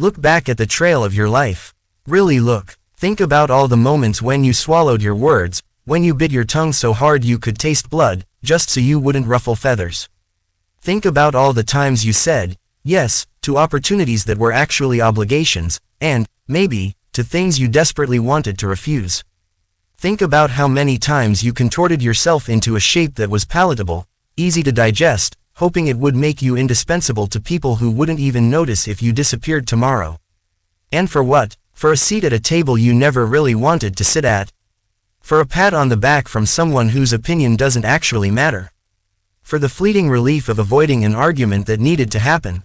Look back at the trail of your life. Really look. Think about all the moments when you swallowed your words, when you bit your tongue so hard you could taste blood, just so you wouldn't ruffle feathers. Think about all the times you said yes to opportunities that were actually obligations, and, maybe, to things you desperately wanted to refuse. Think about how many times you contorted yourself into a shape that was palatable, easy to digest, hoping it would make you indispensable to people who wouldn't even notice if you disappeared tomorrow. And for what? For a seat at a table you never really wanted to sit at. For a pat on the back from someone whose opinion doesn't actually matter. For the fleeting relief of avoiding an argument that needed to happen.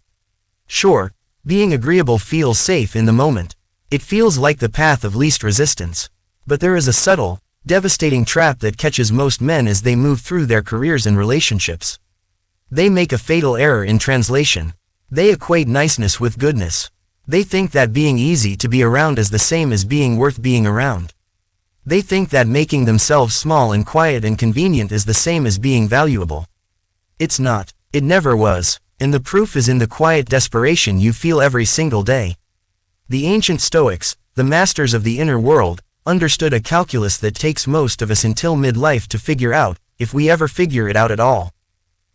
Sure, being agreeable feels safe in the moment. It feels like the path of least resistance. But there is a subtle, devastating trap that catches most men as they move through their careers and relationships. They make a fatal error in translation. They equate niceness with goodness. They think that being easy to be around is the same as being worth being around. They think that making themselves small and quiet and convenient is the same as being valuable. It's not. It never was. And the proof is in the quiet desperation you feel every single day. The ancient Stoics, the masters of the inner world, understood a calculus that takes most of us until midlife to figure out, if we ever figure it out at all.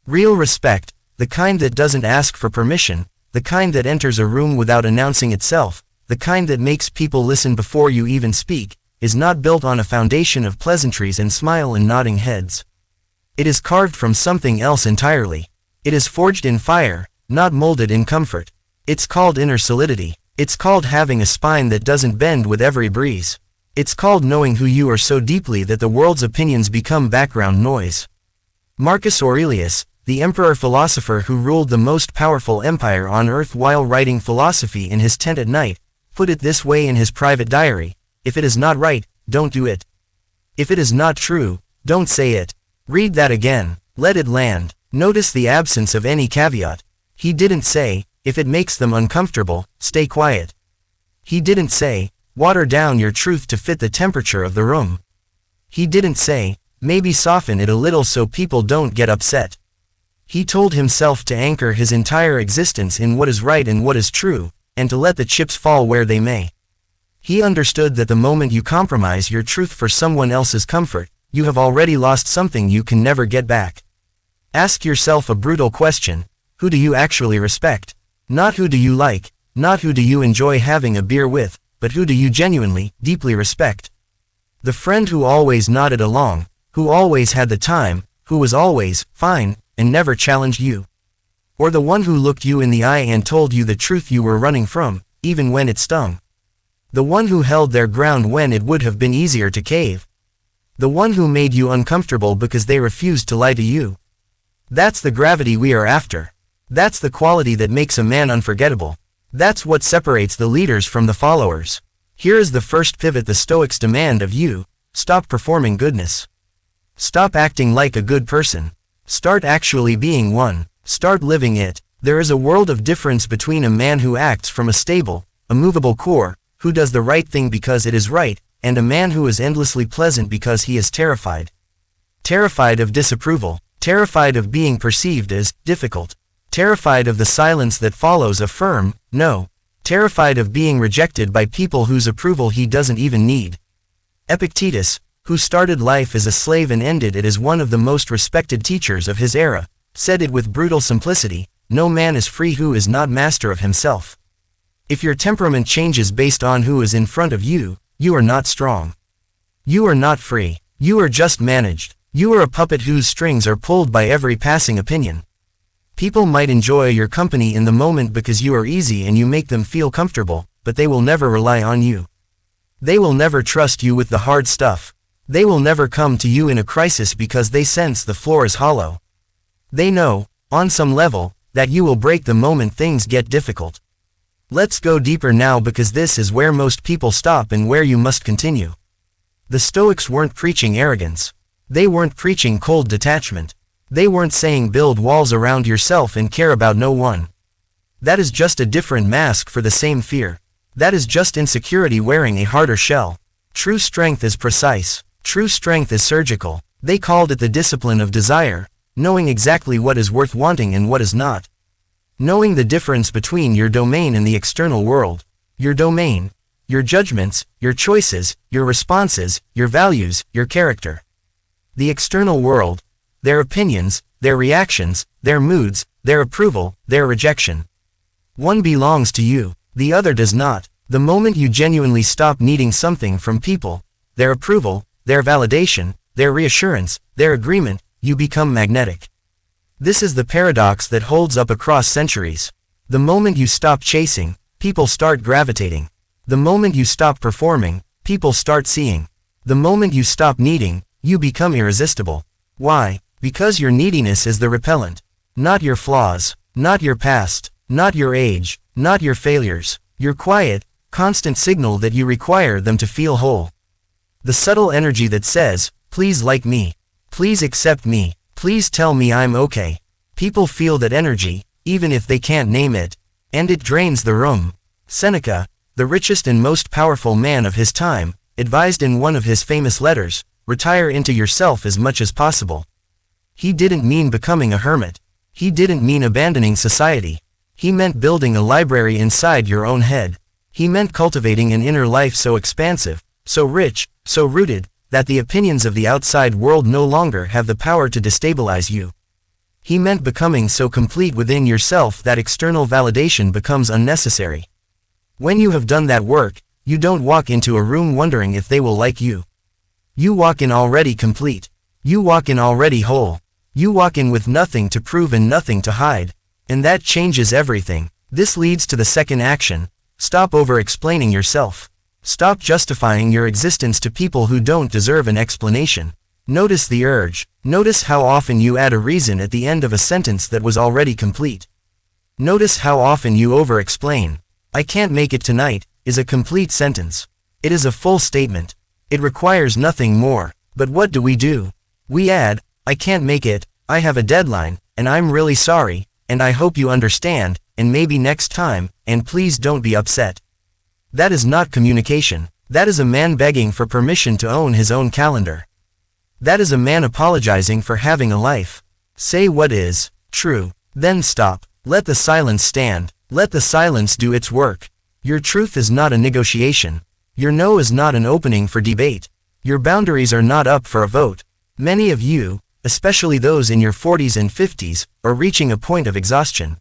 Real respect, the kind that doesn't ask for permission, the kind that enters a room without announcing itself, the kind that makes people listen before you even speak, is not built on a foundation of pleasantries and smile and nodding heads. It is carved from something else entirely. It is forged in fire, not molded in comfort. It's called inner solidity. It's called having a spine that doesn't bend with every breeze. It's called knowing who you are so deeply that the world's opinions become background noise. Marcus Aurelius, the emperor-philosopher who ruled the most powerful empire on earth while writing philosophy in his tent at night, put it this way in his private diary: if it is not right, don't do it. If it is not true, don't say it. Read that again. Let it land. Notice the absence of any caveat. He didn't say, if it makes them uncomfortable, stay quiet. He didn't say, water down your truth to fit the temperature of the room. He didn't say, maybe soften it a little so people don't get upset. He told himself to anchor his entire existence in what is right and what is true, and to let the chips fall where they may. He understood that the moment you compromise your truth for someone else's comfort, you have already lost something you can never get back. Ask yourself a brutal question: who do you actually respect? Not who do you like, not who do you enjoy having a beer with, but who do you genuinely, deeply respect? The friend who always nodded along, who always had the time, who was always fine, and never challenged you? Or the one who looked you in the eye and told you the truth you were running from, even when it stung? The one who held their ground when it would have been easier to cave? The one who made you uncomfortable because they refused to lie to you? That's the gravity we are after. That's the quality that makes a man unforgettable. That's what separates the leaders from the followers. Here is the first pivot the Stoics demand of you: stop performing goodness. Stop acting like a good person. Start actually being one. Start living it. There is a world of difference between a man who acts from a stable, immovable core, who does the right thing because it is right, and a man who is endlessly pleasant because he is terrified. Terrified of disapproval. Terrified of being perceived as difficult. Terrified of the silence that follows a firm no. Terrified of being rejected by people whose approval he doesn't even need. Epictetus, who started life as a slave and ended it as one of the most respected teachers of his era, said it with brutal simplicity: no man is free who is not master of himself. If your temperament changes based on who is in front of you, you are not strong. You are not free. You are just managed. You are a puppet whose strings are pulled by every passing opinion. People might enjoy your company in the moment because you are easy and you make them feel comfortable, but they will never rely on you. They will never trust you with the hard stuff. They will never come to you in a crisis because they sense the floor is hollow. They know, on some level, that you will break the moment things get difficult. Let's go deeper now because this is where most people stop and where you must continue. The Stoics weren't preaching arrogance. They weren't preaching cold detachment. They weren't saying build walls around yourself and care about no one. That is just a different mask for the same fear. That is just insecurity wearing a harder shell. True strength is precise. True strength is surgical. They called it the discipline of desire, knowing exactly what is worth wanting and what is not. Knowing the difference between your domain and the external world. Your domain. Your judgments, your choices, your responses, your values, your character. The external world. Their opinions, their reactions, their moods, their approval, their rejection. One belongs to you, the other does not. The moment you genuinely stop needing something from people, their approval, their validation, their reassurance, their agreement, you become magnetic. This is the paradox that holds up across centuries. The moment you stop chasing, people start gravitating. The moment you stop performing, people start seeing. The moment you stop needing, you become irresistible. Why? Because your neediness is the repellent. Not your flaws, not your past, not your age, not your failures. Your quiet, constant signal that you require them to feel whole. The subtle energy that says, please like me. Please accept me. Please tell me I'm okay. People feel that energy, even if they can't name it, and it drains the room. Seneca, the richest and most powerful man of his time, advised in one of his famous letters, retire into yourself as much as possible. He didn't mean becoming a hermit. He didn't mean abandoning society. He meant building a library inside your own head. He meant cultivating an inner life so expansive, so rich, so rooted, that the opinions of the outside world no longer have the power to destabilize you. He meant becoming so complete within yourself that external validation becomes unnecessary. When you have done that work, you don't walk into a room wondering if they will like you. You walk in already complete. You walk in already whole. You walk in with nothing to prove and nothing to hide. And that changes everything. This leads to the second action. Stop over-explaining yourself. Stop justifying your existence to people who don't deserve an explanation. Notice the urge. Notice how often you add a reason at the end of a sentence that was already complete. Notice how often you over-explain. I can't make it tonight is a complete sentence. It is a full statement. It requires nothing more. But what do? We add, I can't make it, I have a deadline, and I'm really sorry, and I hope you understand, and maybe next time, and please don't be upset. That is not communication. That is a man begging for permission to own his own calendar. That is a man apologizing for having a life. Say what is true. Then stop. Let the silence stand. Let the silence do its work. Your truth is not a negotiation. Your no is not an opening for debate. Your boundaries are not up for a vote. Many of you, especially those in your 40s and 50s, are reaching a point of exhaustion.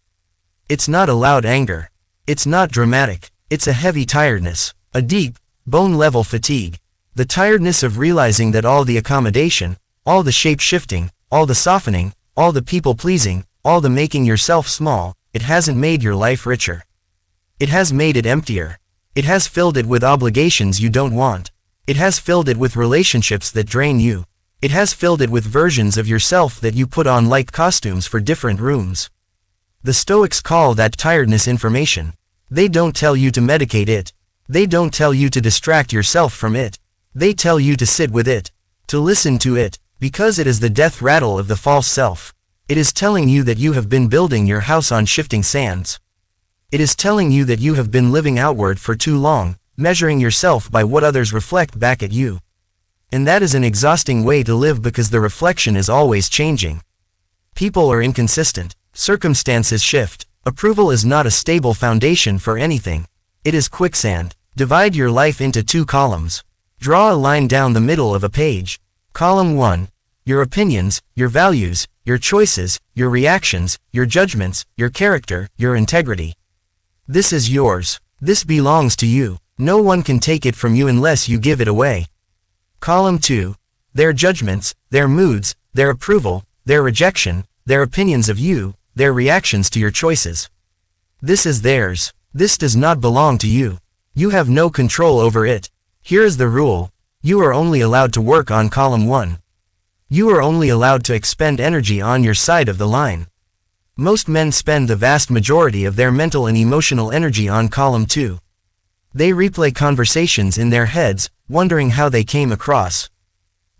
It's not a loud anger. It's not dramatic. It's a heavy tiredness, a deep, bone-level fatigue. The tiredness of realizing that all the accommodation, all the shape-shifting, all the softening, all the people-pleasing, all the making yourself small, it hasn't made your life richer. It has made it emptier. It has filled it with obligations you don't want. It has filled it with relationships that drain you. It has filled it with versions of yourself that you put on like costumes for different rooms. The Stoics call that tiredness information. They don't tell you to medicate it. They don't tell you to distract yourself from it. They tell you to sit with it, to listen to it, because it is the death rattle of the false self. It is telling you that you have been building your house on shifting sands. It is telling you that you have been living outward for too long, measuring yourself by what others reflect back at you. And that is an exhausting way to live because the reflection is always changing. People are inconsistent. Circumstances shift. Approval is not a stable foundation for anything. It is quicksand. Divide your life into 2 columns. Draw a line down the middle of a page. Column 1. Your opinions, your values, your choices, your reactions, your judgments, your character, your integrity. This is yours. This belongs to you. No one can take it from you unless you give it away. Column 2. Their judgments, their moods, their approval, their rejection, their opinions of you, their reactions to your choices. This is theirs. This does not belong to you. You have no control over it. Here is the rule. You are only allowed to work on column 1. You are only allowed to expend energy on your side of the line. Most men spend the vast majority of their mental and emotional energy on column 2. They replay conversations in their heads, wondering how they came across.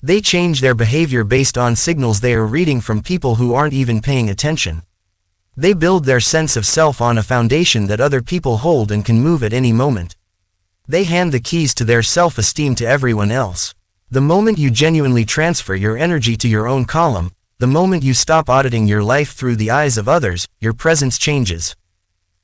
They change their behavior based on signals they are reading from people who aren't even paying attention. They build their sense of self on a foundation that other people hold and can move at any moment. They hand the keys to their self-esteem to everyone else. The moment you genuinely transfer your energy to your own column, The moment you stop auditing your life through the eyes of others, your presence changes.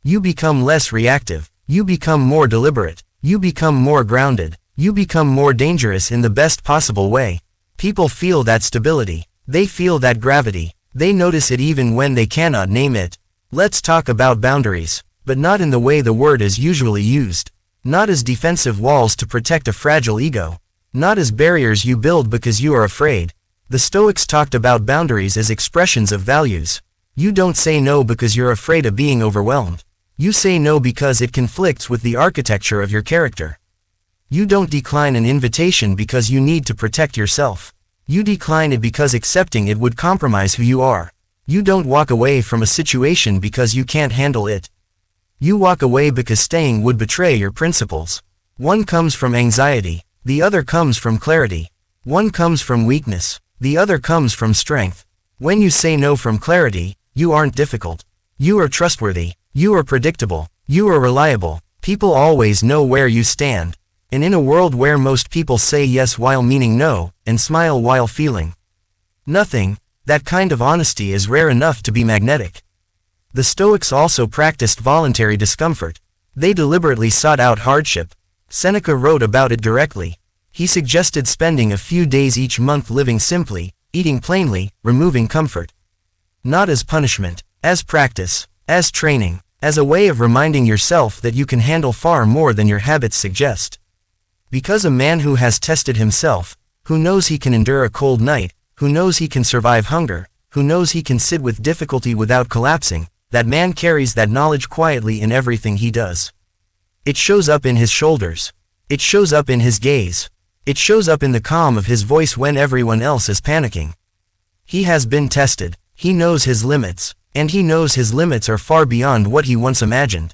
You become less reactive. You become more deliberate. You become more grounded. You become more dangerous in the best possible way. People feel that stability. They feel that gravity. They notice it even when they cannot name it. Let's talk about boundaries, but not in the way the word is usually used. Not as defensive walls to protect a fragile ego. Not as barriers you build because you are afraid. The Stoics talked about boundaries as expressions of values. You don't say no because you're afraid of being overwhelmed. You say no because it conflicts with the architecture of your character. You don't decline an invitation because you need to protect yourself. You decline it because accepting it would compromise who you are. You don't walk away from a situation because you can't handle it. You walk away because staying would betray your principles. One comes from anxiety, the other comes from clarity. One comes from weakness, the other comes from strength. When you say no from clarity, you aren't difficult. You are trustworthy. You are predictable. You are reliable. People always know where you stand. And in a world where most people say yes while meaning no, and smile while feeling nothing, that kind of honesty is rare enough to be magnetic. The Stoics also practiced voluntary discomfort. They deliberately sought out hardship. Seneca wrote about it directly. He suggested spending a few days each month living simply, eating plainly, removing comfort. Not as punishment, as practice, as training, as a way of reminding yourself that you can handle far more than your habits suggest. Because a man who has tested himself, who knows he can endure a cold night, who knows he can survive hunger, who knows he can sit with difficulty without collapsing, that man carries that knowledge quietly in everything he does. It shows up in his shoulders. It shows up in his gaze. It shows up in the calm of his voice when everyone else is panicking. He has been tested. He knows his limits, and he knows his limits are far beyond what he once imagined.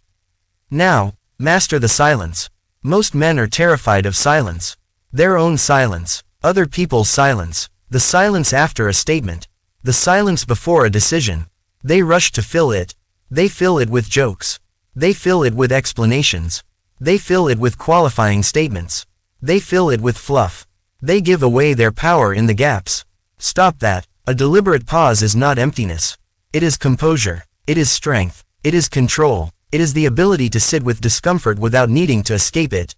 Now, master the silence. Most men are terrified of silence. Their own silence, other people's silence, the silence after a statement, the silence before a decision. They rush to fill it. They fill it with jokes. They fill it with explanations. They fill it with qualifying statements. They fill it with fluff. They give away their power in the gaps. Stop that. A deliberate pause is not emptiness. It is composure. It is strength. It is control. It is the ability to sit with discomfort without needing to escape it.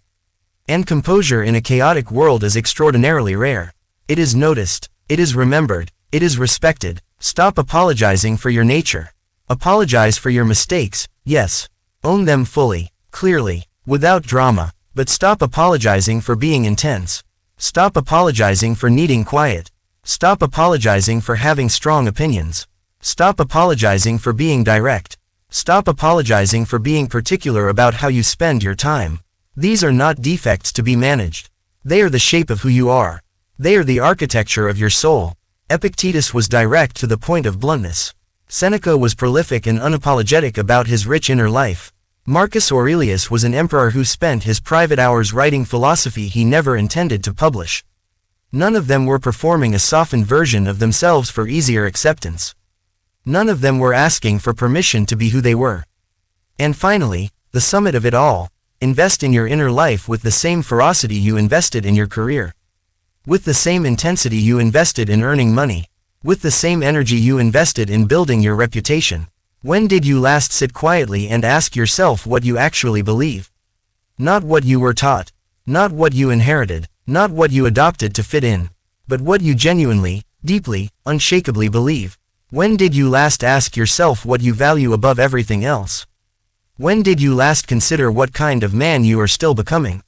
And composure in a chaotic world is extraordinarily rare. It is noticed. It is remembered. It is respected. Stop apologizing for your nature. Apologize for your mistakes, yes. Own them fully, clearly, without drama, but stop apologizing for being intense. Stop apologizing for needing quiet. Stop apologizing for having strong opinions. Stop apologizing for being direct. Stop apologizing for being particular about how you spend your time. These are not defects to be managed. They are the shape of who you are. They are the architecture of your soul. Epictetus was direct to the point of bluntness. Seneca was prolific and unapologetic about his rich inner life. Marcus Aurelius was an emperor who spent his private hours writing philosophy he never intended to publish. None of them were performing a softened version of themselves for easier acceptance. None of them were asking for permission to be who they were. And finally, the summit of it all, invest in your inner life with the same ferocity you invested in your career. With the same intensity you invested in earning money. With the same energy you invested in building your reputation. When did you last sit quietly and ask yourself what you actually believe? Not what you were taught. Not what you inherited. Not what you adopted to fit in. But what you genuinely, deeply, unshakably believe. When did you last ask yourself what you value above everything else? When did you last consider what kind of man you are still becoming?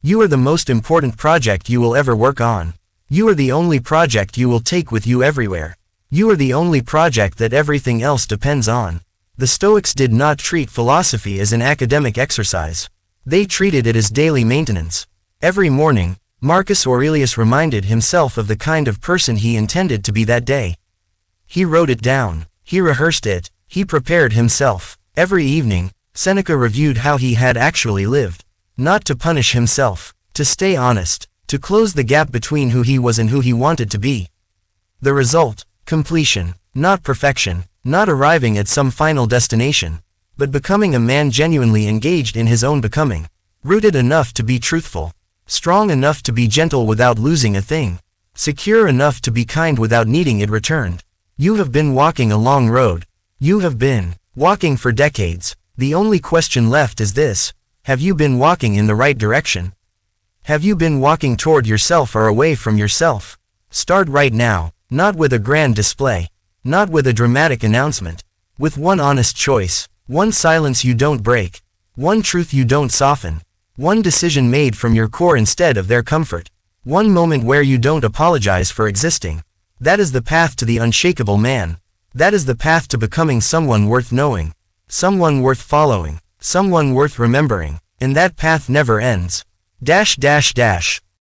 You are the most important project you will ever work on. You are the only project you will take with you everywhere. You are the only project that everything else depends on. The Stoics did not treat philosophy as an academic exercise. They treated it as daily maintenance. Every morning, Marcus Aurelius reminded himself of the kind of person he intended to be that day. He wrote it down. He rehearsed it. He prepared himself. Every evening, Seneca reviewed how he had actually lived. Not to punish himself, to stay honest, to close the gap between who he was and who he wanted to be. The result, completion, not perfection, not arriving at some final destination, but becoming a man genuinely engaged in his own becoming, rooted enough to be truthful, strong enough to be gentle without losing a thing, Secure enough to be kind without needing it returned. You have been walking a long road. You have been walking for decades. The only question left is this: have you been walking in the right direction? Have you been walking toward yourself or away from yourself? Start right now, not with a grand display, not with a dramatic announcement, with one honest choice, one silence you don't break, one truth you don't soften, one decision made from your core instead of their comfort, one moment where you don't apologize for existing. That is the path to the unshakable man. That is the path to becoming someone worth knowing, someone worth following, someone worth remembering, and that path never ends.